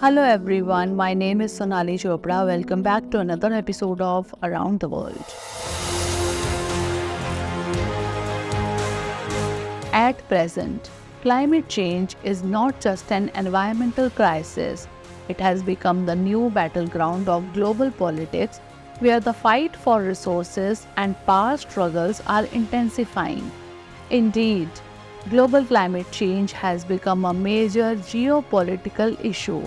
Hello everyone, my name is Sonali Chopra. Welcome back to another episode of Around the World. At present, climate change is not just an environmental crisis. It has become the new battleground of global politics, where the fight for resources and power struggles are intensifying. Indeed, global climate change has become a major geopolitical issue,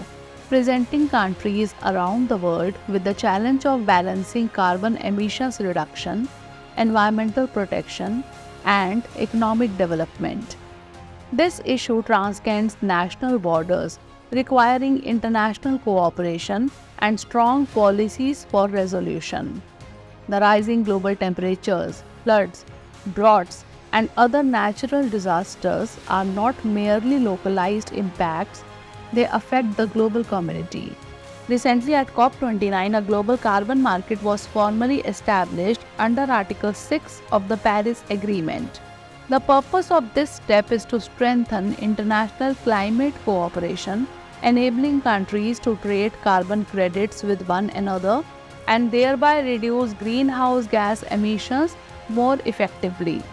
presenting countries around the world with the challenge of balancing carbon emissions reduction, environmental protection, and economic development. This issue transcends national borders, requiring international cooperation and strong policies for resolution. The rising global temperatures, floods, droughts, and other natural disasters are not merely localized impacts, they affect the global community. Recently at COP29, a global carbon market was formally established under Article 6 of the Paris Agreement. The purpose of this step is to strengthen international climate cooperation, enabling countries to trade carbon credits with one another and thereby reduce greenhouse gas emissions more effectively.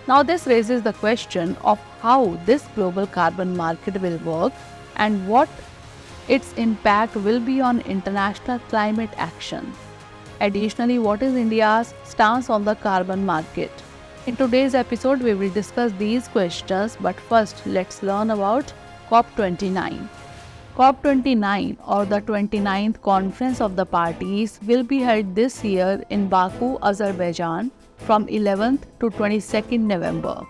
Now this raises the question of how this global carbon market will work and what its impact will be on international climate action. Additionally, what is India's stance on the carbon market? In today's episode, we will discuss these questions, but first let's learn about COP29. COP29, or the 29th Conference of the Parties, will be held this year in Baku, Azerbaijan from 11th to 22nd November.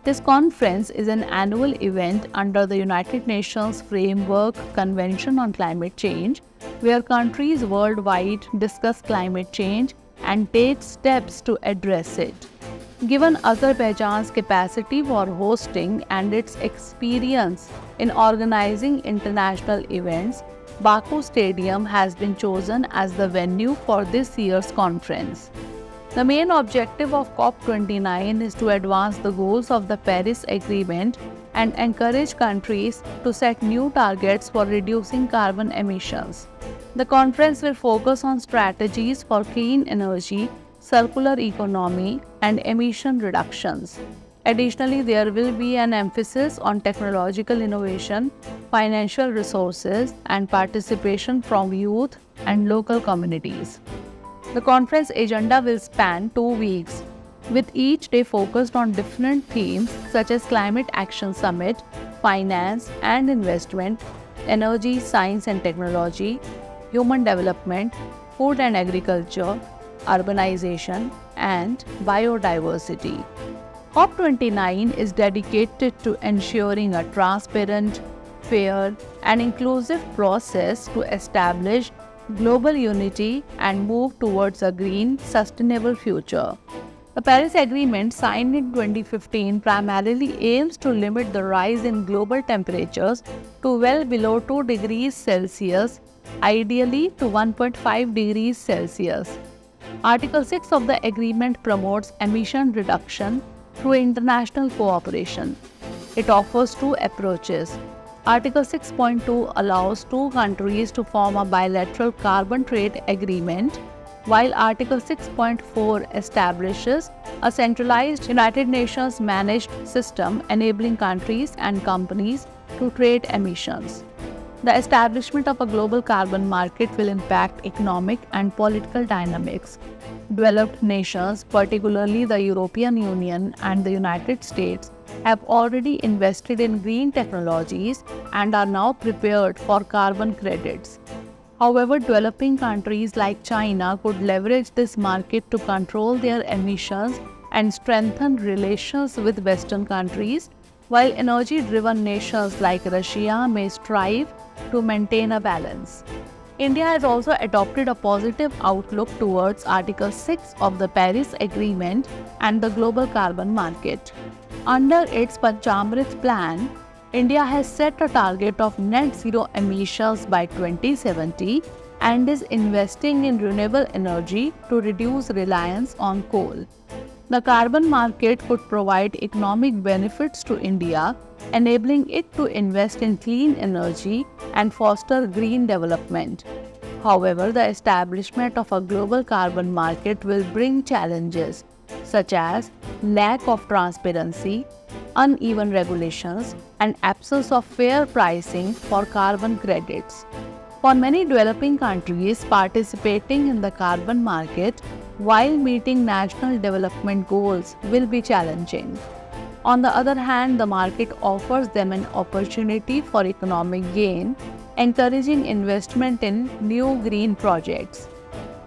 This conference is an annual event under the United Nations Framework Convention on Climate Change, where countries worldwide discuss climate change and take steps to address it. Given Azerbaijan's capacity for hosting and its experience in organizing international events, Baku Stadium has been chosen as the venue for this year's conference. The main objective of COP29 is to advance the goals of the Paris Agreement and encourage countries to set new targets for reducing carbon emissions. The conference will focus on strategies for clean energy, circular economy, and emission reductions. Additionally, there will be an emphasis on technological innovation, financial resources, and participation from youth and local communities. The conference agenda will span 2 weeks, with each day focused on different themes such as Climate Action Summit, Finance and Investment, Energy, Science and Technology, Human Development, Food and Agriculture, Urbanization, and Biodiversity. COP29 is dedicated to ensuring a transparent, fair, and inclusive process to establish global unity and move towards a green, sustainable future. The Paris Agreement, signed in 2015, primarily aims to limit the rise in global temperatures to well below 2 degrees Celsius, ideally to 1.5 degrees Celsius. Article 6 of the agreement promotes emission reduction through international cooperation. It offers two approaches. Article 6.2 allows two countries to form a bilateral carbon trade agreement, while Article 6.4 establishes a centralized United Nations managed system enabling countries and companies to trade emissions. The establishment of a global carbon market will impact economic and political dynamics. Developed nations, particularly the European Union and the United States, have already invested in green technologies and are now prepared for carbon credits. However, developing countries like China could leverage this market to control their emissions and strengthen relations with Western countries, while energy-driven nations like Russia may strive to maintain a balance. India has also adopted a positive outlook towards Article 6 of the Paris Agreement and the global carbon market. Under its Panchamrit plan, India has set a target of net zero emissions by 2070 and is investing in renewable energy to reduce reliance on coal. The carbon market could provide economic benefits to India, enabling it to invest in clean energy and foster green development. However, the establishment of a global carbon market will bring challenges such as lack of transparency, uneven regulations, and absence of fair pricing for carbon credits. For many developing countries, participating in the carbon market while meeting national development goals will be challenging. On the other hand, the market offers them an opportunity for economic gain, encouraging investment in new green projects.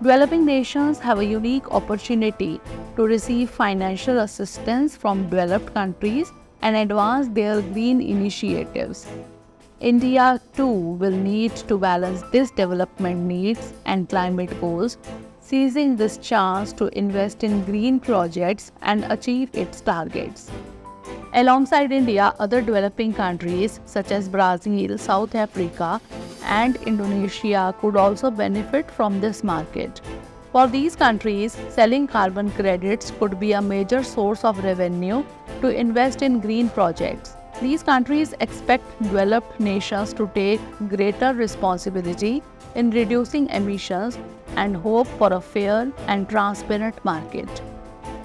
Developing nations have a unique opportunity to receive financial assistance from developed countries and advance their green initiatives. India too will need to balance these development needs and climate goals, seizing this chance to invest in green projects and achieve its targets. Alongside India, other developing countries such as Brazil, South Africa, and Indonesia could also benefit from this market. For these countries, selling carbon credits could be a major source of revenue to invest in green projects. These countries expect developed nations to take greater responsibility in reducing emissions and hope for a fair and transparent market.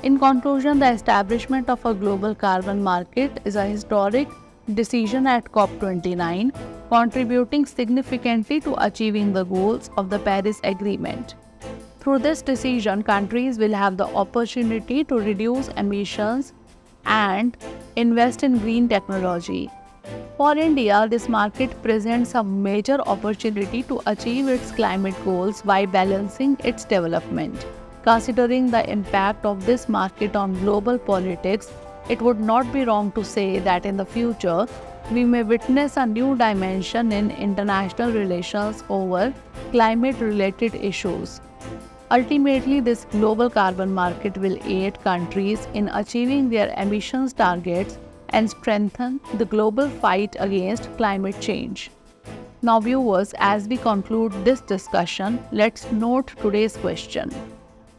In conclusion, the establishment of a global carbon market is a historic decision at COP29, contributing significantly to achieving the goals of the Paris Agreement. Through this decision, countries will have the opportunity to reduce emissions and invest in green technology. For India, this market presents a major opportunity to achieve its climate goals by balancing its development. Considering the impact of this market on global politics, it would not be wrong to say that in the future, we may witness a new dimension in international relations over climate-related issues. Ultimately, this global carbon market will aid countries in achieving their emissions targets and strengthen the global fight against climate change. Now viewers, as we conclude this discussion, let's note today's question.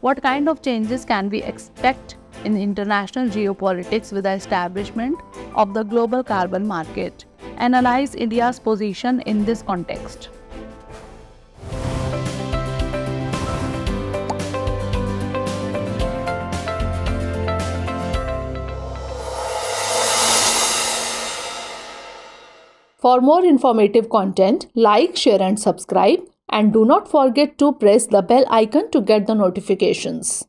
What kind of changes can we expect in international geopolitics with the establishment of the global carbon market? Analyze India's position in this context. For more informative content, like, share and subscribe, and do not forget to press the bell icon to get the notifications.